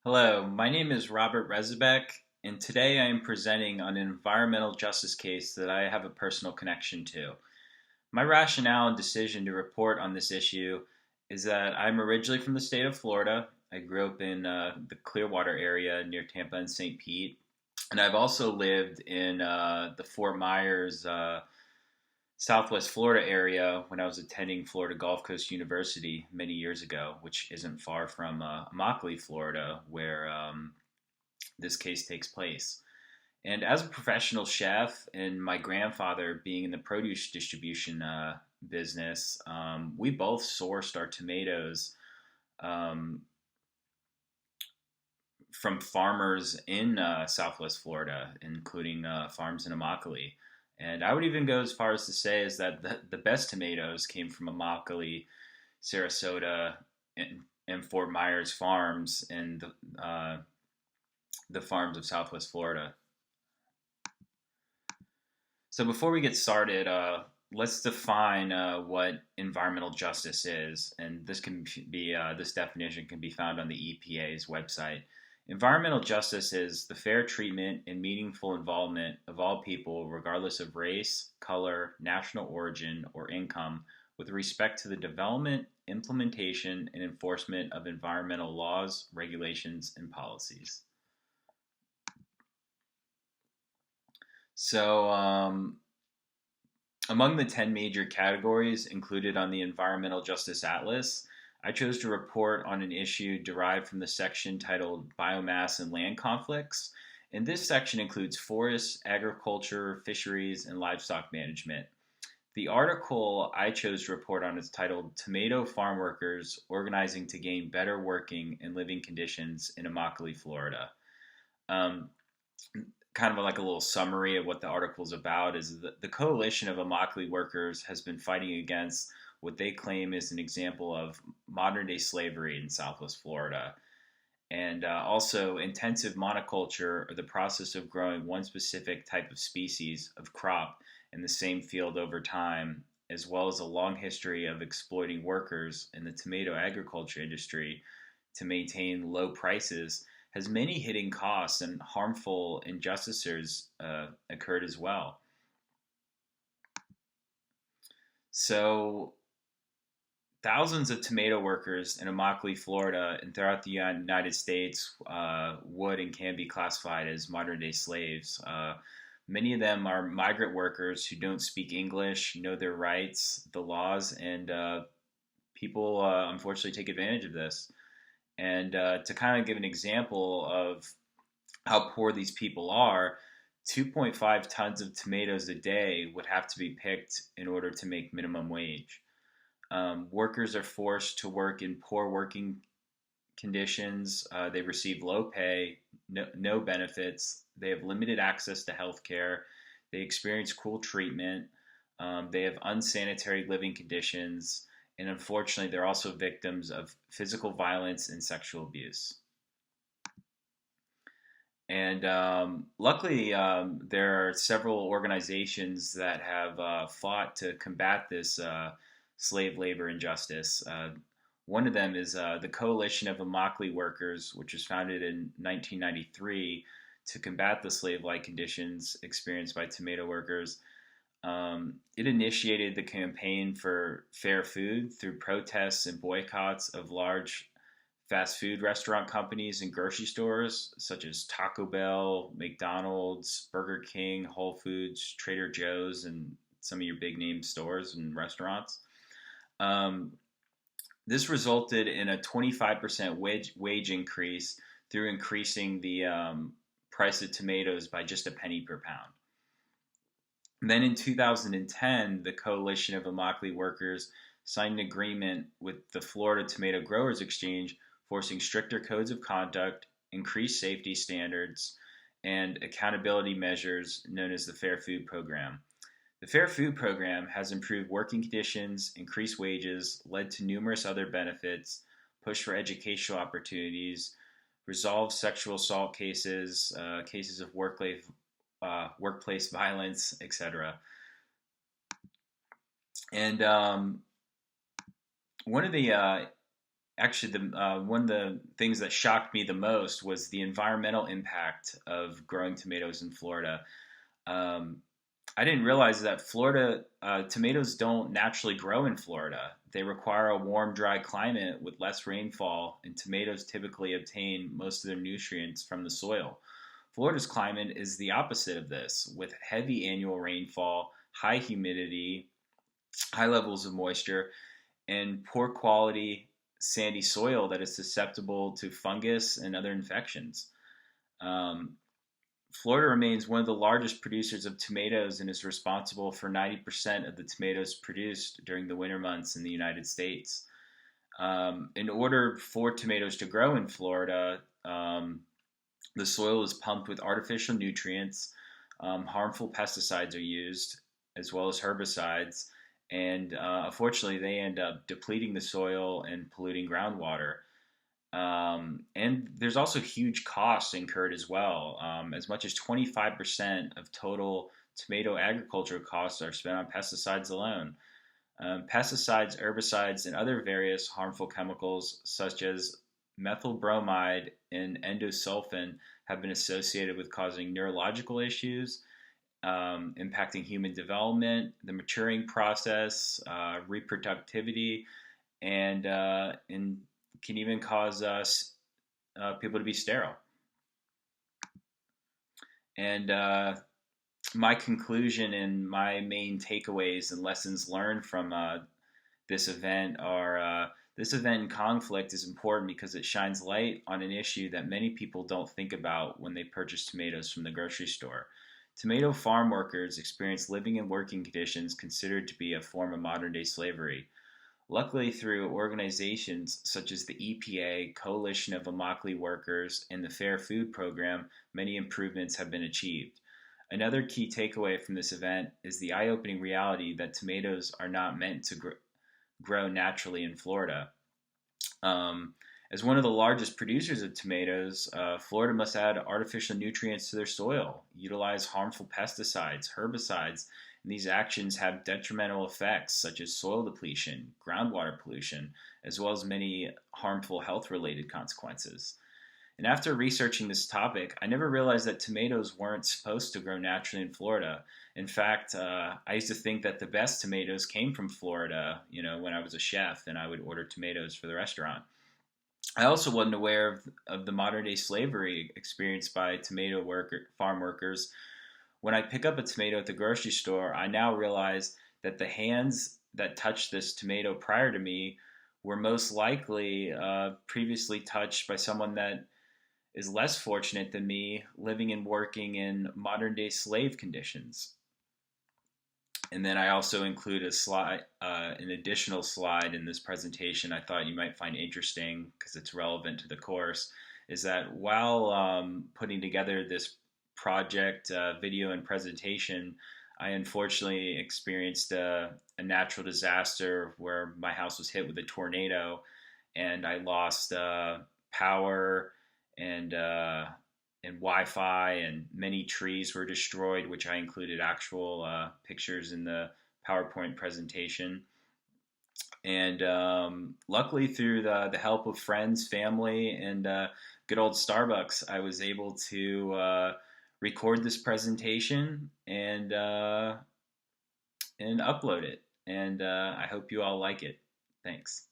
Hello, my name is Robert Rezebek, and today I am presenting on an environmental justice case that I have a personal connection to. My rationale and decision to report on this issue is that I'm originally from the state of Florida. I grew up in the Clearwater area near Tampa and St. Pete, and I've also lived in the Fort Myers, Southwest Florida area when I was attending Florida Gulf Coast University many years ago, which isn't far from Immokalee, Florida, where this case takes place. And as a professional chef, and my grandfather being in the produce distribution business, we both sourced our tomatoes um, from farmers in Southwest Florida, including farms in Immokalee. And I would even go as far as to say is that the best tomatoes came from Immokalee, Sarasota, and Fort Myers farms and the farms of Southwest Florida. So before we get started, let's define what environmental justice is, and this definition can be found on the EPA's website. Environmental justice is the fair treatment and meaningful involvement of all people, regardless of race, color, national origin, or income, with respect to the development, implementation, and enforcement of environmental laws, regulations, and policies. So, among the 10 major categories included on the Environmental Justice Atlas, I chose to report on an issue derived from the section titled Biomass and Land Conflicts. And this section includes forests, agriculture, fisheries, and livestock management. The article I chose to report on is titled Tomato Farm Workers Organizing to Gain Better Working and Living Conditions in Immokalee, Florida. Um, Kind of like a little summary of what the article is about is the coalition of Immokalee workers has been fighting against what they claim is an example of modern day slavery in Southwest Florida. And also, intensive monoculture, or the process of growing one specific type of species of crop in the same field over time, as well as a long history of exploiting workers in the tomato agriculture industry to maintain low prices, has many hidden costs and harmful injustices occurred as well. So, thousands of tomato workers in Immokalee, Florida, and throughout the United States would and can be classified as modern day slaves. Many of them are migrant workers who don't speak English, know their rights, the laws, and people unfortunately take advantage of this. And to kind of give an example of how poor these people are, 2.5 tons of tomatoes a day would have to be picked in order to make minimum wage. Workers are forced to work in poor working conditions. They receive low pay, no benefits. They have limited access to health care. They experience cruel treatment. They have unsanitary living conditions. And unfortunately, they're also victims of physical violence and sexual abuse. And luckily, there are several organizations that have fought to combat this slave labor injustice. One of them is the Coalition of Immokalee Workers, which was founded in 1993 to combat the slave-like conditions experienced by tomato workers. It initiated the campaign for fair food through protests and boycotts of large fast food restaurant companies and grocery stores such as Taco Bell, McDonald's, Burger King, Whole Foods, Trader Joe's, and some of your big name stores and restaurants. Um, this resulted in a 25% wage increase through increasing the price of tomatoes by just a penny per pound. And then in 2010, the Coalition of Immokalee Workers signed an agreement with the Florida Tomato Growers Exchange, forcing stricter codes of conduct, increased safety standards, and accountability measures known as the Fair Food Program. The Fair Food Program has improved working conditions, increased wages, led to numerous other benefits, pushed for educational opportunities, resolved sexual assault cases, cases of workplace violence, etc. And one of the actually, one of the things that shocked me the most was the environmental impact of growing tomatoes in Florida. Um, I didn't realize that Florida tomatoes don't naturally grow in Florida. They require a warm, dry climate with less rainfall, and tomatoes typically obtain most of their nutrients from the soil. Florida's climate is the opposite of this, with heavy annual rainfall, high humidity, high levels of moisture, and poor quality sandy soil that is susceptible to fungus and other infections. Um, Florida remains one of the largest producers of tomatoes and is responsible for 90% of the tomatoes produced during the winter months in the United States. In order for tomatoes to grow in Florida, the soil is pumped with artificial nutrients, harmful pesticides are used, as well as herbicides, and unfortunately, they end up depleting the soil and polluting groundwater. And there's also huge costs incurred as well. As much as 25% of total tomato agriculture costs are spent on pesticides alone. Pesticides, herbicides, and other various harmful chemicals, such as methyl bromide and endosulfan, have been associated with causing neurological issues, impacting human development, the maturing process, reproductivity, and can even cause us people to be sterile. And my conclusion and my main takeaways and lessons learned from this event are this event in conflict is important because it shines light on an issue that many people don't think about when they purchase tomatoes from the grocery store. Tomato farm workers experience living and working conditions considered to be a form of modern day slavery. Luckily, through organizations such as the EPA, Coalition of Immokalee Workers, and the Fair Food Program, many improvements have been achieved. Another key takeaway from this event is the eye opening reality that tomatoes are not meant to grow naturally in Florida. Um, as one of the largest producers of tomatoes, Florida must add artificial nutrients to their soil, utilize harmful pesticides, herbicides, and these actions have detrimental effects such as soil depletion, groundwater pollution, as well as many harmful health related consequences. And after researching this topic, I never realized that tomatoes weren't supposed to grow naturally in Florida. In fact, I used to think that the best tomatoes came from Florida, when I was a chef and I would order tomatoes for the restaurant. I also wasn't aware of the modern day slavery experienced by farm workers. When I pick up a tomato at the grocery store, I now realize that the hands that touched this tomato prior to me were most likely previously touched by someone that is less fortunate than me, living and working in modern day slave conditions. And then I also include an additional slide in this presentation I thought you might find interesting because it's relevant to the course, is that while putting together this project video and presentation, I unfortunately experienced a natural disaster where my house was hit with a tornado and I lost power and Wi-Fi, and many trees were destroyed, which I included actual pictures in the PowerPoint presentation. And luckily, through the help of friends, family, and good old Starbucks, I was able to record this presentation and upload it. And I hope you all like it. Thanks.